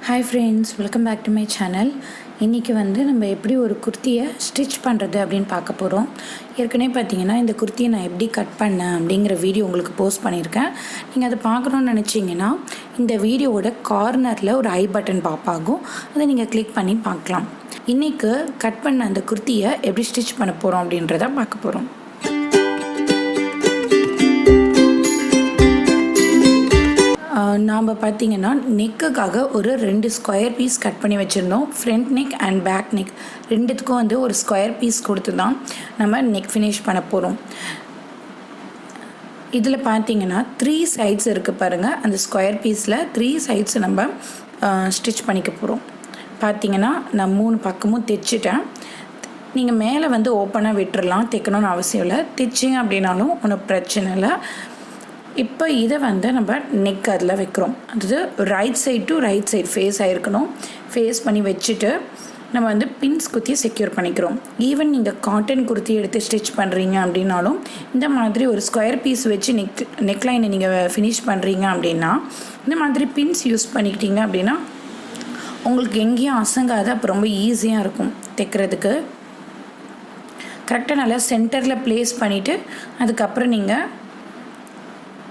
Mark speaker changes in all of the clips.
Speaker 1: Hi friends, welcome back to my channel. இன்றைக்கி நம்ம எப்படி ஒரு குர்த்தியை ஸ்டிச் பண்ணுறது அப்படின்னு பார்க்க போகிறோம். ஏற்கனவே பார்த்தீங்கன்னா இந்த குர்த்தியை நான் எப்படி கட் பண்ணேன் அப்படிங்கிற வீடியோ உங்களுக்கு போஸ்ட் பண்ணியிருக்கேன். நீங்கள் அதை பார்க்கணுன்னு நினச்சிங்கன்னா இந்த வீடியோவோட கார்னரில் ஒரு ஐ பட்டன் பாப் ஆகும், அதை நீங்கள் கிளிக் பண்ணி பார்க்கலாம். இன்றைக்கி கட் பண்ண அந்த குர்த்தியை எப்படி ஸ்டிச் பண்ண போகிறோம் அப்படின்றத பார்க்க போகிறோம். நாம் பார்த்திங்கன்னா நெக்குக்காக ஒரு 2 ஸ்கொயர் பீஸ் கட் பண்ணி வச்சுருந்தோம். Front neck and back neck ரெண்டுத்துக்கும் ஒரு ஸ்கொயர் பீஸ் கொடுத்து தான் நம்ம நெக் ஃபினிஷ் பண்ண போகிறோம். இதில் பார்த்திங்கன்னா 3 சைட்ஸ் இருக்குது பாருங்கள். அந்த ஸ்கொயர் பீஸில் 3 சைட்ஸ் நம்ம ஸ்டிச் பண்ணிக்க போகிறோம். பார்த்திங்கன்னா நான் 3 பக்கமும் தைச்சிட்டேன். நீங்கள் மேலே ஓப்பனாக விட்டுறலாம், தைக்கணும்னு அவசியம் இல்லை. தைச்சிங்க அப்படின்னாலும் ஒன்றும் பிரச்சனை இல்லை. இப்போ இதை நம்ம நெக் அதில் வைக்கிறோம். அதாவது right side to right side face ஆகிருக்கணும். ஃபேஸ் பண்ணி வச்சுட்டு நம்ம பின்ஸ் குத்தியை செக்யூர் பண்ணிக்கிறோம். ஈவன் நீங்கள் காட்டன் குர்த்தி எடுத்து ஸ்டிச் பண்ணுறீங்க அப்படின்னாலும் இந்த மாதிரி ஒரு ஸ்கொயர் பீஸ் வச்சு நெக் லைனை நீங்கள் ஃபினிஷ் பண்ணுறீங்க அப்படின்னா இந்த மாதிரி பின்ஸ் யூஸ் பண்ணிக்கிட்டீங்க அப்படின்னா உங்களுக்கு எங்கேயும் அசங்காது. அப்போ ரொம்ப ஈஸியாக இருக்கும் தைக்கிறதுக்கு. கரெக்டாக நல்லா சென்டரில் ப்ளேஸ் பண்ணிவிட்டு அதுக்கப்புறம் நீங்கள்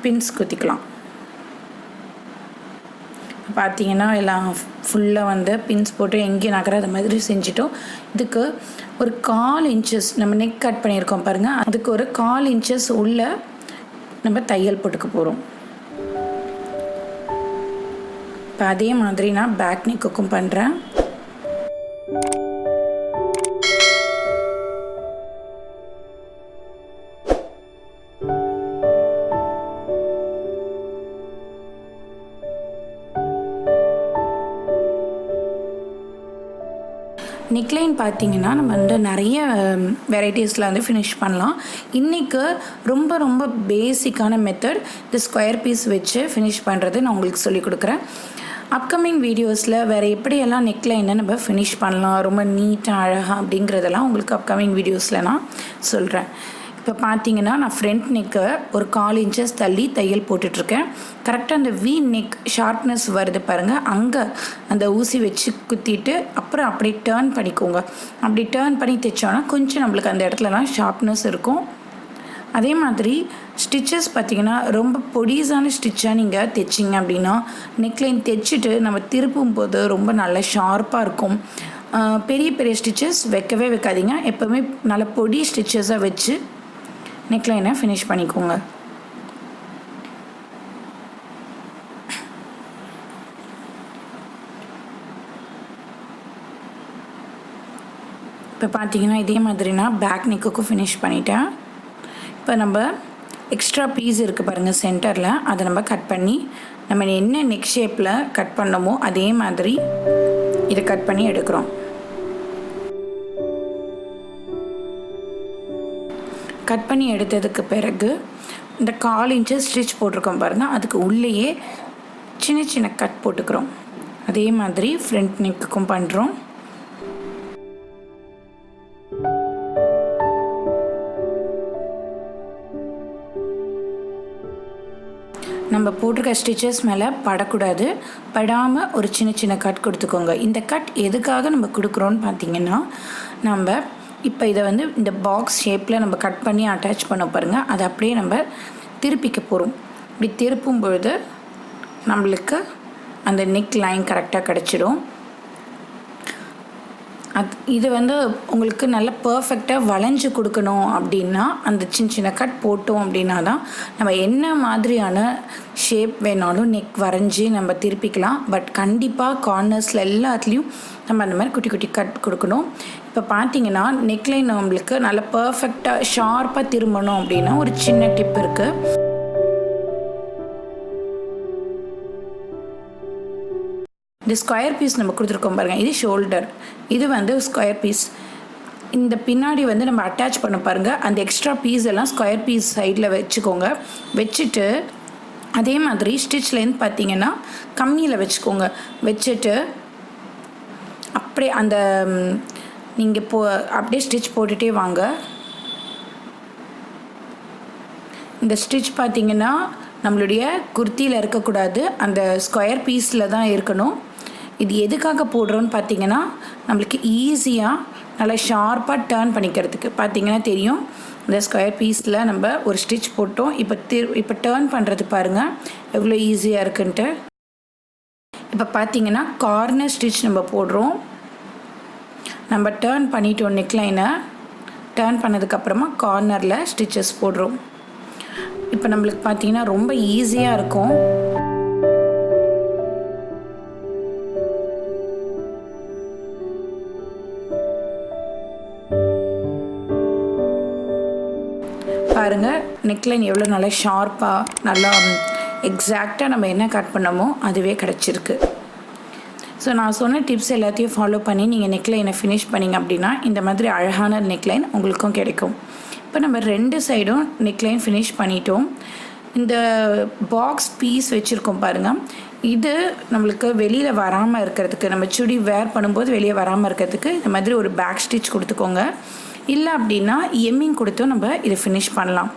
Speaker 1: பின்ஸ் குத்திக்கலாம். பார்த்தீங்கன்னா எல்லாம் ஃபுல்லாக பின்ஸ் போட்டு எங்கேயும் நகராத மாதிரி செஞ்சிட்டோம். இதுக்கு ஒரு 1/4 இன்ச்சஸ் நம்ம நெக் கட் பண்ணியிருக்கோம் பாருங்கள், அதுக்கு ஒரு 1/4 இன்ச்சஸ் உள்ள நம்ம தையல் போட்டுக்க போகிறோம். இப்போ அதே மாதிரி நான் பேக் நெக்குக்கும் பண்ணுறேன். நெக்லைன் பார்த்திங்கன்னா நம்ம நிறைய வெரைட்டிஸில் ஃபினிஷ் பண்ணலாம். இன்றைக்கு ரொம்ப ரொம்ப பேசிக்கான மெத்தட் இந்த ஸ்கொயர் பீஸ் வச்சு ஃபினிஷ் பண்ணுறது நான் உங்களுக்கு சொல்லிக் கொடுக்குறேன். அப்கமிங் வீடியோஸில் வேறு எப்படியெல்லாம் நெக்லைனை நம்ம ஃபினிஷ் பண்ணலாம் ரொம்ப நீட்டாக அழகாக அப்படிங்கிறதெல்லாம் உங்களுக்கு அப்கமிங் வீடியோஸில் நான் சொல்கிறேன். இப்போ பார்த்தீங்கன்னா நான் ஃப்ரண்ட் நெக்கை ஒரு 1/4 இன்ச்சஸ் தள்ளி தையல் போட்டுட்ருக்கேன். கரெக்டாக அந்த வி நெக் ஷார்ப்னஸ் வருது பாருங்கள், அங்கே அந்த ஊசி வச்சு குத்திட்டு அப்புறம் அப்படியே டேர்ன் பண்ணிக்கோங்க. அப்படி டேர்ன் பண்ணி தைச்சோன்னா கொஞ்சம் நம்மளுக்கு அந்த இடத்துலலாம் ஷார்ப்னஸ் இருக்கும். அதே மாதிரி ஸ்டிச்சஸ் பார்த்திங்கன்னா ரொம்ப பொடிசான ஸ்டிச்சாக நீங்கள் தைச்சிங்க அப்படின்னா நெக்லைன் தைச்சிட்டு நம்ம திருப்பும் போது ரொம்ப நல்ல ஷார்ப்பாக இருக்கும். பெரிய பெரிய ஸ்டிச்சஸ் வைக்கவே வைக்காதீங்க. எப்போவுமே நல்ல பொடி ஸ்டிச்சஸாக வச்சு நெக்லைனை ஃபினிஷ் பண்ணிக்கோங்க. இப்போ பார்த்தீங்கன்னா இதே மாதிரி நான் பேக் நெக்குக்கும் ஃபினிஷ் பண்ணிட்டேன். இப்போ நம்ம எக்ஸ்ட்ரா பீஸ் இருக்குது பாருங்கள் சென்டரில், அதை நம்ம கட் பண்ணி நம்ம என்ன நெக் ஷேப்பில் கட் பண்ணமோ அதே மாதிரி இதை கட் பண்ணி எடுக்கிறோம். கட் பண்ணி எடுத்ததுக்கு பிறகு இந்த 1/4 இன்ச்சஸ் ஸ்டிச் போட்டிருக்கோம் பாருங்கள், அதுக்கு உள்ளேயே சின்ன சின்ன கட் போட்டுக்கிறோம். அதே மாதிரி ஃப்ரண்ட் நெக்குக்கும் பண்ணுறோம். நம்ம போட்டிருக்க ஸ்டிச்சஸ் மேலே படக்கூடாது. படாமல் ஒரு சின்ன சின்ன கட் கொடுத்துக்கோங்க. இந்த கட் எதுக்காக நம்ம கொடுக்குறோன்னு பார்த்திங்கன்னா நம்ம இப்போ இதை இந்த பாக்ஸ் ஷேப்பில் நம்ம கட் பண்ணி அட்டாச் பண்ண பாருங்கள், அதை அப்படியே நம்ம திருப்பிக்க போகிறோம். இப்படி திருப்பும் பொழுது நம்மளுக்கு அந்த நெக் லைன் கரெக்டாக கிடச்சிடும். இது உங்களுக்கு நல்ல பர்ஃபெக்டாக வளைஞ்சு கொடுக்கணும் அப்படின்னா அந்த சின்ன சின்ன கட் போட்டோம் அப்படின்னா தான் நம்ம என்ன மாதிரியான ஷேப் வேணாலும் நெக் வரைஞ்சி நம்ம திருப்பிக்கலாம். பட் கண்டிப்பாக கார்னர்ஸில் எல்லாத்துலேயும் நம்ம அந்த மாதிரி குட்டி குட்டி கட் கொடுக்கணும். இப்போ பார்த்தீங்கன்னா நெக்லைன் நம்மளுக்கு நல்ல பர்ஃபெக்டாக ஷார்ப்பாக திரும்பணும் அப்படின்னா ஒரு சின்ன டிப் இருக்குது. இந்த ஸ்கொயர் பீஸ் நம்ம கொடுத்துருக்கோம் பாருங்கள், இது ஷோல்டர், இது ஸ்கொயர் பீஸ். இந்த பின்னாடி நம்ம அட்டாச் பண்ண பாருங்கள், அந்த எக்ஸ்ட்ரா பீஸ் எல்லாம் ஸ்கொயர் பீஸ் சைடில் வச்சுக்கோங்க. வச்சுட்டு அதே மாதிரி ஸ்டிச் லென்த் பார்த்திங்கன்னா கம்மியில் வச்சுக்கோங்க. வச்சுட்டு அப்படியே அந்த நீங்கள் அப்படியே ஸ்டிச் போட்டுகிட்டே வாங்க. இந்த ஸ்டிச் பார்த்திங்கன்னா நம்மளுடைய குர்த்தியில் இருக்கக்கூடாது, அந்த ஸ்கொயர் பீஸில் தான் இருக்கணும். இது எதுக்காக போடுறோன்னு பார்த்தீங்கன்னா நம்மளுக்கு ஈஸியாக நல்லா ஷார்ப்பாக டேர்ன் பண்ணிக்கிறதுக்கு. பார்த்தீங்கன்னா தெரியும், இந்த ஸ்கொயர் பீஸில் நம்ம ஒரு ஸ்டிச் போட்டோம். இப்போ டேர்ன் பண்ணுறது பாருங்கள் எவ்வளோ ஈஸியாக இருக்குன்ட்டு. இப்போ பார்த்தீங்கன்னா கார்னர் ஸ்டிச் நம்ம போடுறோம். நம்ம டேர்ன் பண்ணிட்டோம், நெக்லைனை டேர்ன் பண்ணதுக்கப்புறமா கார்னரில் ஸ்டிச்சஸ் போடுறோம். இப்போ நம்மளுக்கு பார்த்தீங்கன்னா ரொம்ப ஈஸியாக இருக்கும். பாருங்கள் நெக்லைன் எவ்வளோ நல்லா ஷார்ப்பாக நல்லா எக்ஸாக்டாக நம்ம என்ன கட் பண்ணமோ அதுவே கிடச்சிருக்கு. ஸோ நான் சொன்ன டிப்ஸ் எல்லாத்தையும் ஃபாலோ பண்ணி நீங்கள் நெக்லைனை ஃபினிஷ் பண்ணிங்க அப்படின்னா இந்த மாதிரி அழகான நெக்லைன் உங்களுக்கும் கிடைக்கும். இப்போ நம்ம 2 சைடும் நெக்லைன் ஃபினிஷ் பண்ணிட்டோம். இந்த பாக்ஸ் பீஸ் வச்சுருக்கோம் பாருங்கள், இது நம்மளுக்கு வெளியில் வராமல் இருக்கிறதுக்கு, நம்ம சுடி வேர் பண்ணும்போது வெளியே வராமல் இருக்கிறதுக்கு இந்த மாதிரி ஒரு பேக் ஸ்டிச் கொடுத்துக்கோங்க. இல்லை அப்படின்னா எம்மிங் கொடுத்தும் நம்ம இதை ஃபினிஷ் பண்ணலாம்.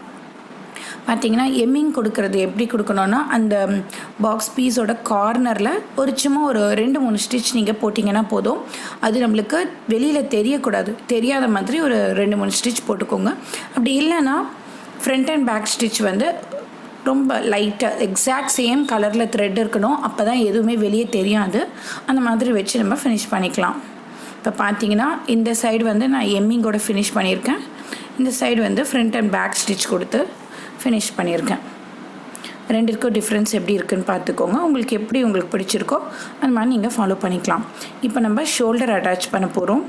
Speaker 1: பார்த்திங்கன்னா எம்மிங் கொடுக்கறது எப்படி கொடுக்கணுன்னா அந்த பாக்ஸ் பீஸோட கார்னரில் சும்மா ஒரு 2-3 ஸ்டிச் நீங்கள் போட்டிங்கன்னா போதும். அது நம்மளுக்கு வெளியில் தெரியக்கூடாது, தெரியாத மாதிரி ஒரு 2-3 ஸ்டிச் போட்டுக்கோங்க. அப்படி இல்லைன்னா ஃப்ரண்ட் அண்ட் பேக் ஸ்டிச் ரொம்ப லைட்டாக எக்ஸாக்ட் சேம் கலரில் த்ரெட் இருக்கணும். அப்போ தான் எதுவுமே வெளியே தெரியாது. அந்த மாதிரி வச்சு நம்ம ஃபினிஷ் பண்ணிக்கலாம். இப்போ பார்த்தீங்கன்னா இந்த சைடு நான் எம்மிங்கோட ஃபினிஷ் பண்ணியிருக்கேன். இந்த side front and back stitch கொடுத்து ஃபினிஷ் பண்ணியிருக்கேன். ரெண்டுக்கும் டிஃப்ரென்ஸ் எப்படி இருக்குதுன்னு பார்த்துக்கோங்க. உங்களுக்கு பிடிச்சிருக்கோ அந்த மாதிரி நீங்கள் ஃபாலோ பண்ணிக்கலாம். இப்போ நம்ம ஷோல்டர் அட்டாச் பண்ண போகிறோம்.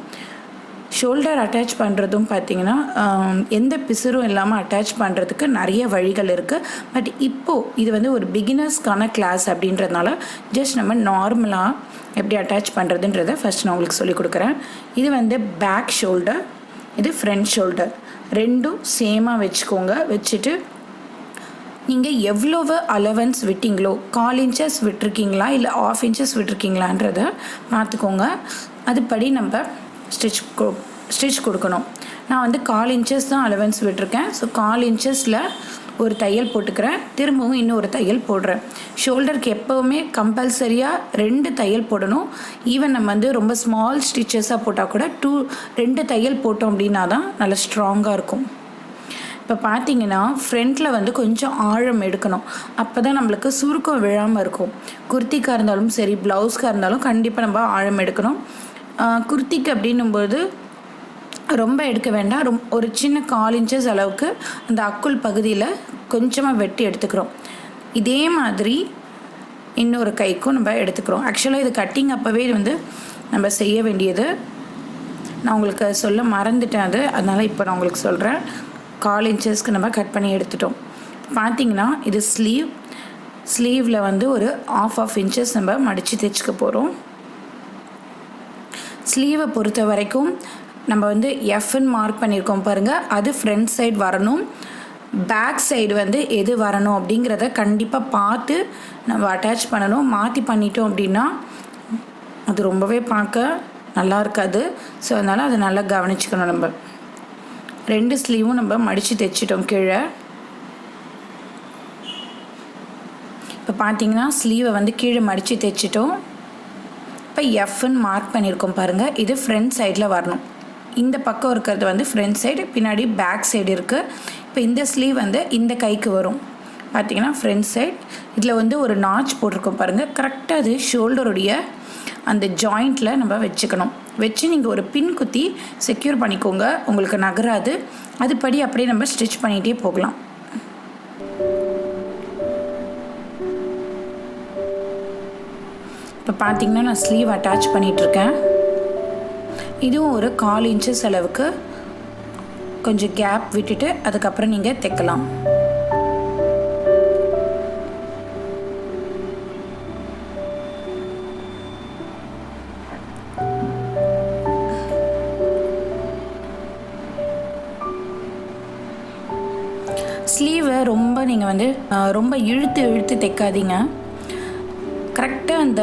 Speaker 1: ஷோல்டர் அட்டாச் பண்ணுறதும் பார்த்திங்கன்னா எந்த பிசுறும் இல்லாமல் அட்டாச் பண்ணுறதுக்கு நிறைய வழிகள் இருக்குது. பட் இப்போது இது ஒரு பிகினர்ஸ்க்கான கிளாஸ் அப்படின்றதுனால ஜஸ்ட் நம்ம நார்மலாக எப்படி அட்டாச் பண்ணுறதுன்றதை ஃபஸ்ட் நான் உங்களுக்கு சொல்லிக் கொடுக்குறேன். இது பேக் ஷோல்டர், இது ஃப்ரண்ட் ஷோல்டர், ரெண்டும் சேமாக வச்சுக்கோங்க. வச்சுட்டு நீங்கள் எவ்வளவு அலவன்ஸ் விட்டிங்களோ, 1/4 இன்ச்சஸ் விட்டுருக்கீங்களா இல்லை 1/2 இன்ச்சஸ் விட்டுருக்கீங்களான்றதை பார்த்துக்கோங்க. அதுபடி நம்ம ஸ்டிச் கொடுக்கணும். நான் 1/4 இன்ச்சஸ் தான் அலவன்ஸ் விட்டுருக்கேன். ஸோ 1/4 இன்ச்சஸில் ஒரு தையல் போட்டுக்கிறேன், திரும்பவும் இன்னொரு தையல் போடுறேன். ஷோல்டருக்கு எப்போவுமே கம்பல்சரியாக 2 தையல் போடணும். ஈவன் நம்ம ரொம்ப ஸ்மால் ஸ்டிச்சஸாக போட்டால் கூட 2 தையல் போட்டோம் அப்படின்னா தான் நல்லா ஸ்ட்ராங்காக இருக்கும். இப்போ பார்த்தீங்கன்னா ஃப்ரண்ட்டில் கொஞ்சம் ஆழம் எடுக்கணும். அப்போ தான் நம்மளுக்கு சுருக்கம் விழாமல் இருக்கும். குர்த்திக்காக இருந்தாலும் சரி, ப்ளவுஸ்க்காக இருந்தாலும் கண்டிப்பாக நம்ம ஆழம் எடுக்கணும். குர்த்திக்கு அப்படின்னும்போது ரொம்ப எடுக்க வேண்டாம். ஒரு சின்ன 1/4 இன்ச்சஸ் அளவுக்கு அந்த அக்குள் பகுதியில் கொஞ்சமாக வெட்டி எடுத்துக்கிறோம். இதே மாதிரி இன்னொரு கைக்கும் நம்ம எடுத்துக்கிறோம். ஆக்சுவலாக இது கட்டிங் அப்போவே நம்ம செய்ய வேண்டியது. நான் உங்களுக்கு சொல்ல மறந்துட்டேன் அதனால் இப்போ நான் உங்களுக்கு சொல்கிறேன். 1/4 இன்ச்சஸ்க்கு நம்ம கட் பண்ணி எடுத்துட்டோம். பார்த்திங்கன்னா இது ஸ்லீவில் ஒரு 1/2 இன்ச்சஸ் நம்ம மடித்து தைச்சிக்க போகிறோம். ஸ்லீவை பொறுத்த வரைக்கும் நம்ம எஃப்ன்னு மார்க் பண்ணியிருக்கோம் பாருங்கள், அது ஃப்ரண்ட் சைடு வரணும். பேக் சைடு எது வரணும் அப்படிங்கிறத கண்டிப்பாக பார்த்து நம்ம அட்டாச் பண்ணணும். மாற்றி பண்ணிட்டோம் அப்படின்னா அது ரொம்பவே பார்க்க நல்லா இருக்காது. ஸோ அதனால் அதை நல்லா கவனிச்சுக்கணும். நம்ம 2 ஸ்லீவும் நம்ம மடித்து தைச்சிட்டோம் கீழே. இப்போ பார்த்தீங்கன்னா ஸ்லீவை கீழே மடித்து தைச்சிட்டோம். இப்போ எஃப்ன்னு மார்க் பண்ணியிருக்கோம் பாருங்கள், இது ஃப்ரண்ட் சைடில் வரணும். இந்த பக்கம் இருக்கிறது ஃப்ரண்ட் சைடு, பின்னாடி பேக் சைடு இருக்குது. இப்போ இந்த ஸ்லீவ் இந்த கைக்கு வரும். பார்த்திங்கன்னா ஃப்ரண்ட் சைடு இதில் ஒரு நாச் போட்டிருக்கோம் பாருங்கள். கரெக்டாக அது ஷோல்டருடைய அந்த ஜாயிண்ட்டில் நம்ம வச்சுக்கணும். வச்சு நீங்கள் ஒரு பின் குத்தி செக்யூர் பண்ணிக்கோங்க, உங்களுக்கு நகராது. அதுபடி அப்படியே நம்ம ஸ்டிச் பண்ணிகிட்டே போகலாம். இப்போ பார்த்திங்கன்னா நான் ஸ்லீவ் அட்டாச் பண்ணிகிட்ருக்கேன். இதுவும் ஒரு 1/4 இன்ச்சஸ் அளவுக்கு கொஞ்சம் கேப் விட்டுட்டு அதுக்கப்புறம் நீங்கள் தைக்கலாம். ஸ்லீவை ரொம்ப நீங்கள் ரொம்ப இழுத்து தைக்காதீங்க. கரெக்டாக அந்த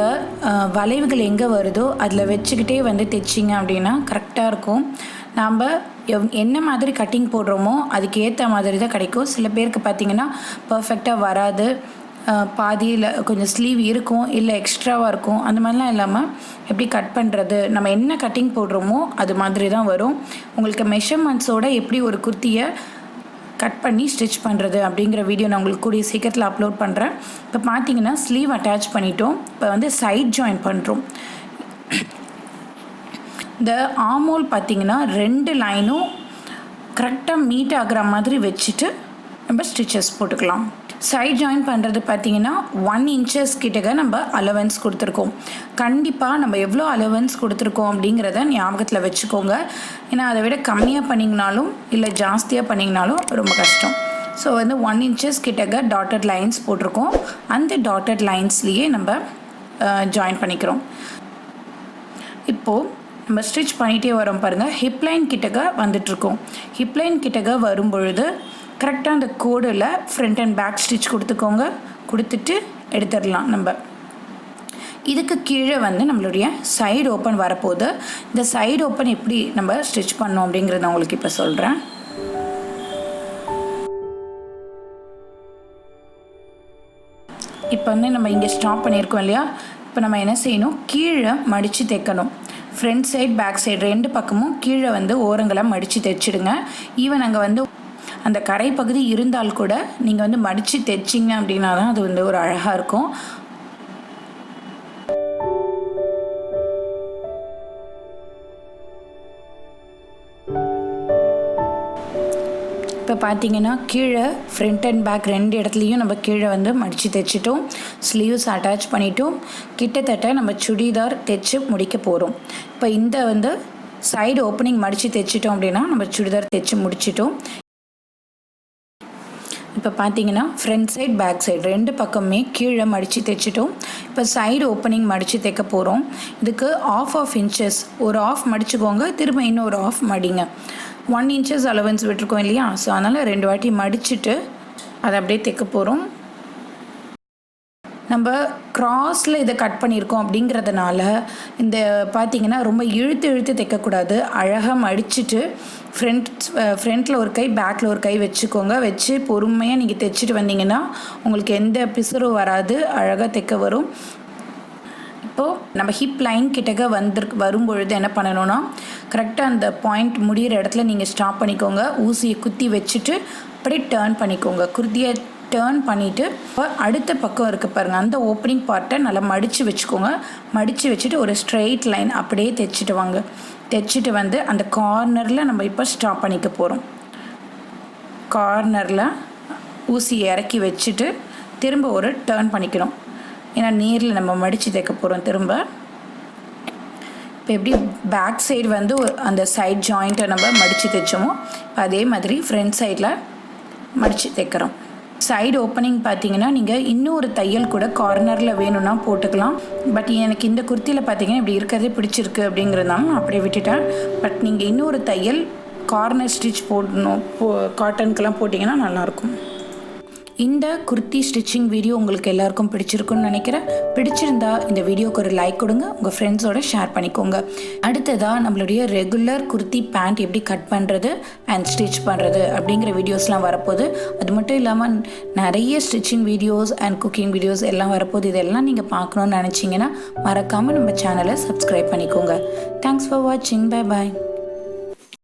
Speaker 1: வளைவுகள் எங்கே வருதோ அதில் வச்சுக்கிட்டே தைச்சிங்க அப்படின்னா கரெக்டாக இருக்கும். நாம் என்ன மாதிரி கட்டிங் போடுறோமோ அதுக்கு ஏற்ற மாதிரி தான் கிடைக்கும். சில பேருக்கு பார்த்திங்கன்னா பர்ஃபெக்டாக வராது. பாதியில் கொஞ்சம் ஸ்லீவ் இருக்கும், இல்லை எக்ஸ்ட்ராவாக இருக்கும், அந்த மாதிரிலாம் இல்லாமல் எப்படி கட் பண்ணுறது, நம்ம என்ன கட்டிங் போடுறோமோ அது மாதிரி தான் வரும். உங்களுக்கு மெஷர்மெண்ட்ஸோடு எப்படி ஒரு குர்த்தியை கட் பண்ணி ஸ்டிச் பண்ணுறது அப்படிங்கிற வீடியோ நான் உங்களுக்கு கூடிய சீக்கிரத்தில் அப்லோட் பண்ணுறேன். இப்போ பார்த்தீங்கன்னா ஸ்லீவ் அட்டாச் பண்ணிட்டோம். இப்போ வந்து சைட் ஜாயின் பண்ணுறோம். இந்த ஆமோல் பார்த்தீங்கன்னா 2 லைனும் கரெக்டாக மீட் ஆகிற மாதிரி வச்சுட்டு நம்ம ஸ்டிச்சஸ் போட்டுக்கலாம். சைட் ஜாயின் பண்ணுறது பார்த்தீங்கன்னா 1 inches கிட்டக்க நம்ம அலவன்ஸ் கொடுத்துருக்கோம். கண்டிப்பாக நம்ம எவ்வளோ அலவன்ஸ் கொடுத்துருக்கோம் அப்படிங்கிறத ஞாபகத்தில் வச்சுக்கோங்க. ஏன்னா அதை விட கம்மியாக பண்ணிங்கனாலும் இல்லை ஜாஸ்தியாக பண்ணிங்கனாலும் ரொம்ப கஷ்டம். ஸோ வந்து 1 inches கிட்டக்க டாட்டட் லைன்ஸ் போட்டிருக்கோம். அந்த டாட்டட் லைன்ஸ்லேயே நம்ம ஜாயின் பண்ணிக்கிறோம். இப்போது நம்ம ஸ்டிச் பண்ணிகிட்டே வரோம் பாருங்கள். ஹிப்லைன் கிட்டக்க வந்துட்ருக்கோம். ஹிப்லைன் கிட்டக்க வரும்பொழுது கரெக்டாக அந்த கோடில் ஃப்ரண்ட் அண்ட் பேக் ஸ்டிச் கொடுத்துக்கோங்க. கொடுத்துட்டு எடுத்துடலாம். நம்ம இதுக்கு கீழே வந்து நம்மளுடைய சைடு ஓப்பன் வரப்போகுது. இந்த சைடு ஓப்பன் எப்படி நம்ம ஸ்டிச் பண்ணோம் அப்படிங்கிறத உங்களுக்கு இப்போ சொல்கிறேன். இப்போ வந்து நம்ம இங்கே ஸ்டாப் பண்ணியிருக்கோம் இல்லையா? இப்போ நம்ம என்ன செய்யணும், கீழே மடித்து தைக்கணும். ஃப்ரண்ட் சைடு பேக் சைடு 2 பக்கமும் கீழே வந்து ஓரங்களை மடித்து தைச்சிடுங்க. ஈவன் அங்கே வந்து அந்த கரை பகுதி இருந்தால் கூட நீங்கள் வந்து மடித்து தைச்சிங்க அப்படின்னா தான் அது வந்து ஒரு அழகாக இருக்கும். இப்போ பார்த்தீங்கன்னா கீழே ஃப்ரண்ட் அண்ட் பேக் 2 இடத்துலையும் நம்ம கீழே வந்து மடித்து தைச்சிட்டோம். ஸ்லீவ்ஸ் அட்டாச் பண்ணிட்டோம். கிட்டத்தட்ட நம்ம சுடிதார் தைச்சி முடிக்க போகிறோம். இப்போ இந்த வந்து சைடு ஓப்பனிங் மடித்து தைச்சிட்டோம் அப்படின்னா நம்ம சுடிதார் தைச்சி முடிச்சிட்டோம். இப்போ பார்த்தீங்கன்னா ஃப்ரண்ட் சைடு பேக் சைடு 2 பக்கமே கீழே மடித்து தைச்சிட்டோம். இப்போ சைடு ஓப்பனிங் மடித்து தைக்க போகிறோம். இதுக்கு ½ inches ஒரு ஆஃப் மடிச்சுக்கோங்க. திரும்ப இன்னொரு ஆஃப் மடிங்க. 1 inches அலவன்ஸ் விட்டுருக்கோம் இல்லையா? ஸோ அதனால் 2 வாட்டி மடிச்சுட்டு அதை அப்படியே தைக்க போகிறோம். நம்ம க்ராஸில் இதை கட் பண்ணியிருக்கோம் அப்படிங்கிறதுனால இந்த பார்த்திங்கன்னா ரொம்ப இழுத்து தைக்கக்கூடாது. அழகாக மடிச்சுட்டு ஃப்ரண்ட்டில் ஒரு கை பேக்கில் ஒரு கை வச்சுக்கோங்க. வச்சு பொறுமையாக நீங்கள் தைச்சிட்டு வந்தீங்கன்னா உங்களுக்கு எந்த பிசுறும் வராது, அழகாக தைக்க வரும். இப்போது நம்ம ஹிப் லைன் கிட்டக்க வரும்பொழுது என்ன பண்ணணும்னா கரெக்டாக அந்த பாயிண்ட் முடிகிற இடத்துல நீங்கள் ஸ்டாப் பண்ணிக்கோங்க. ஊசியை குத்தி வச்சுட்டு அப்படியே டேர்ன் பண்ணிக்கோங்க. குர்த்தியை டேர்ன் பண்ணிவிட்டு இப்போ அடுத்த பக்கம் இருக்க பாருங்கள், அந்த ஓப்பனிங் பார்ட்டை நல்லா மடித்து வச்சுக்கோங்க. மடித்து வச்சுட்டு ஒரு ஸ்ட்ரெயிட் லைன் அப்படியே தைச்சிட்டு வாங்க. தைச்சிட்டு வந்து அந்த கார்னரில் நம்ம இப்போ ஸ்டாப் பண்ணிக்க போகிறோம். கார்னரில் ஊசி இறக்கி வச்சுட்டு திரும்ப ஒரு டேர்ன் பண்ணிக்கணும். ஏன்னா நேரில் நம்ம மடித்து தைக்க போகிறோம் திரும்ப. இப்போ எப்படி பேக் சைடு வந்து அந்த சைட் ஜாயிண்ட்டை நம்ம மடித்து தைச்சோமோ அதே மாதிரி ஃப்ரண்ட் சைடில் மடித்து தைக்கிறோம். சைடு ஓப்பனிங் பார்த்தீங்கன்னா நீங்கள் இன்னொரு தையல் கூட கார்னரில் வேணும்னா போட்டுக்கலாம். பட் எனக்கு இந்த குர்த்தியில் பார்த்தீங்கன்னா இப்படி இருக்கிறதே பிடிச்சிருக்கு அப்படிங்கிறதுனால நான் அப்படியே விட்டுட்டேன். பட் நீங்கள் இன்னொரு தையல் கார்னர் ஸ்டிச் போடணும், காட்டனுக்கெல்லாம் போட்டிங்கன்னா நல்லாயிருக்கும். இந்த குர்த்தி ஸ்டிச்சிங் வீடியோ உங்களுக்கு எல்லாருக்கும் பிடிச்சிருக்குன்னு நினைக்கிறேன். பிடிச்சிருந்தா இந்த வீடியோக்கு ஒரு லைக் கொடுங்க, உங்கள் ஃப்ரெண்ட்ஸோட ஷேர் பண்ணிக்கோங்க. அடுத்ததாக நம்மளுடைய ரெகுலர் குர்த்தி பேண்ட் எப்படி கட் பண்ணுறது அண்ட் ஸ்டிச் பண்ணுறது அப்படிங்கிற வீடியோஸ்லாம் வரப்போகுது. அது மட்டும் இல்லாமல் நிறைய stitching videos and cooking videos எல்லாம் வரப்போகுது. இதெல்லாம் நீங்கள் பார்க்கணுன்னு நினச்சிங்கன்னா மறக்காமல் நம்ம சேனலை சப்ஸ்கிரைப் பண்ணிக்கோங்க. தேங்க்ஸ் ஃபார் வாட்சிங். Bye bye.